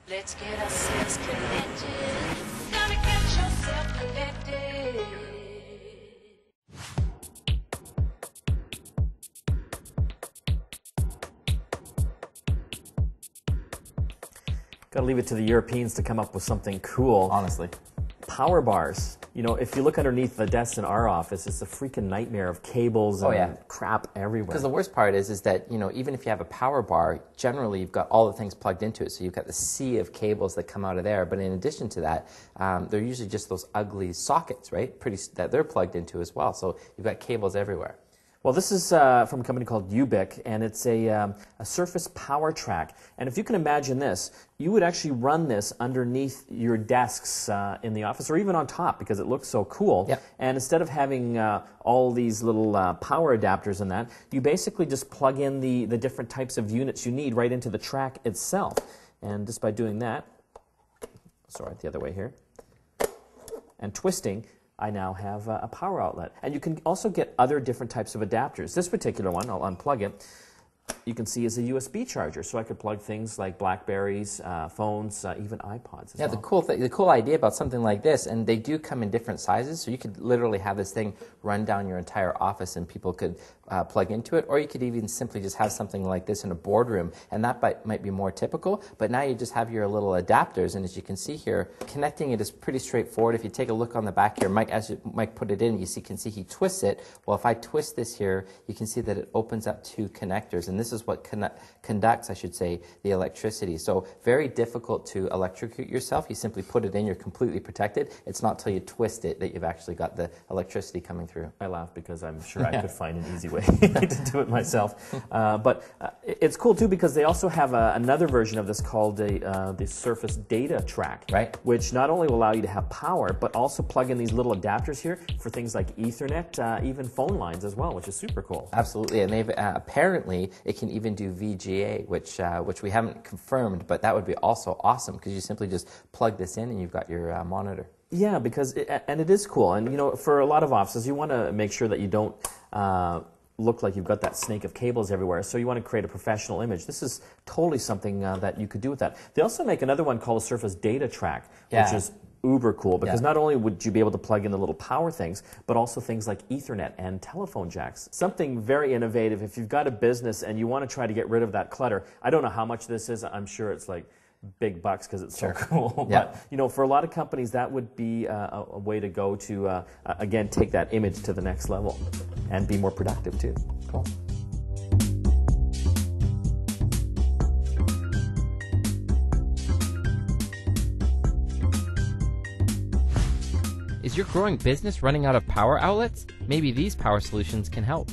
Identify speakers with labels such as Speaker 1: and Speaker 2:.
Speaker 1: Let's get ourselves connected. Gotta get yourself connected.
Speaker 2: Gotta leave it to the Europeans to come up with something cool.
Speaker 3: Honestly.
Speaker 2: Power bars. You know, if you look underneath the desks in our office, it's a freaking nightmare of cables and crap everywhere.
Speaker 3: Because the worst part is that, you know, even if you have a power bar, generally you've got all the things plugged into it. So you've got the sea of cables that come out of there. But in addition to that, they're usually just those ugly sockets, right? That they're plugged into as well. So you've got cables everywhere.
Speaker 2: Well, this is from a company called Ubic, and it's a Surface Power Track. And if you can imagine this, you would actually run this underneath your desks in the office, or even on top, because it looks so cool.
Speaker 3: Yep.
Speaker 2: And instead of having all these little power adapters and that, you basically just plug in the different types of units you need right into the track itself. And just by doing that, sorry, the other way here, and twisting, I now have a power outlet. And you can also get other different types of adapters. This particular one, I'll unplug it, you can see is a USB charger. So I could plug things like Blackberries, phones, even iPods as well.
Speaker 3: The cool idea about something like this, and they do come in different sizes, so you could literally have this thing run down your entire office and people could plug into it, or you could even simply just have something like this in a boardroom, and that might be more typical, but now you just have your little adapters, and as you can see here, connecting it is pretty straightforward. If you take a look on the back here, Mike put it in, you can see he twists it. Well, if I twist this here, you can see that it opens up two connectors, and this is what conducts, I should say, the electricity. So very difficult to electrocute yourself. You simply put it in, you're completely protected. It's not till you twist it that you've actually got the electricity coming through.
Speaker 2: I laugh because I'm sure I could find an easy way to do it myself. But it's cool too because they also have another version of this called the Surface Data Track,
Speaker 3: right?
Speaker 2: Which not only will allow you to have power, but also plug in these little adapters here for things like Ethernet, even phone lines as well, which is super cool.
Speaker 3: Absolutely, and they've apparently it can even do VGA, which we haven't confirmed, but that would be also awesome because you simply just plug this in and you've got your monitor.
Speaker 2: Yeah, because it is cool, and you know, for a lot of offices, you want to make sure that you don't look like you've got that snake of cables everywhere. So you want to create a professional image. This is totally something that you could do with that. They also make another one called a Surface Data Track, which is uber cool because not only would you be able to plug in the little power things, but also things like Ethernet and telephone jacks. Something very innovative. If you've got a business and you want to try to get rid of that clutter, I don't know how much this is. I'm sure it's like big bucks because it's so cool. But you know, for a lot of companies, that would be a way to go to again take that image to the next level and be more productive too. Cool.
Speaker 4: Is your growing business running out of power outlets? Maybe these power solutions can help.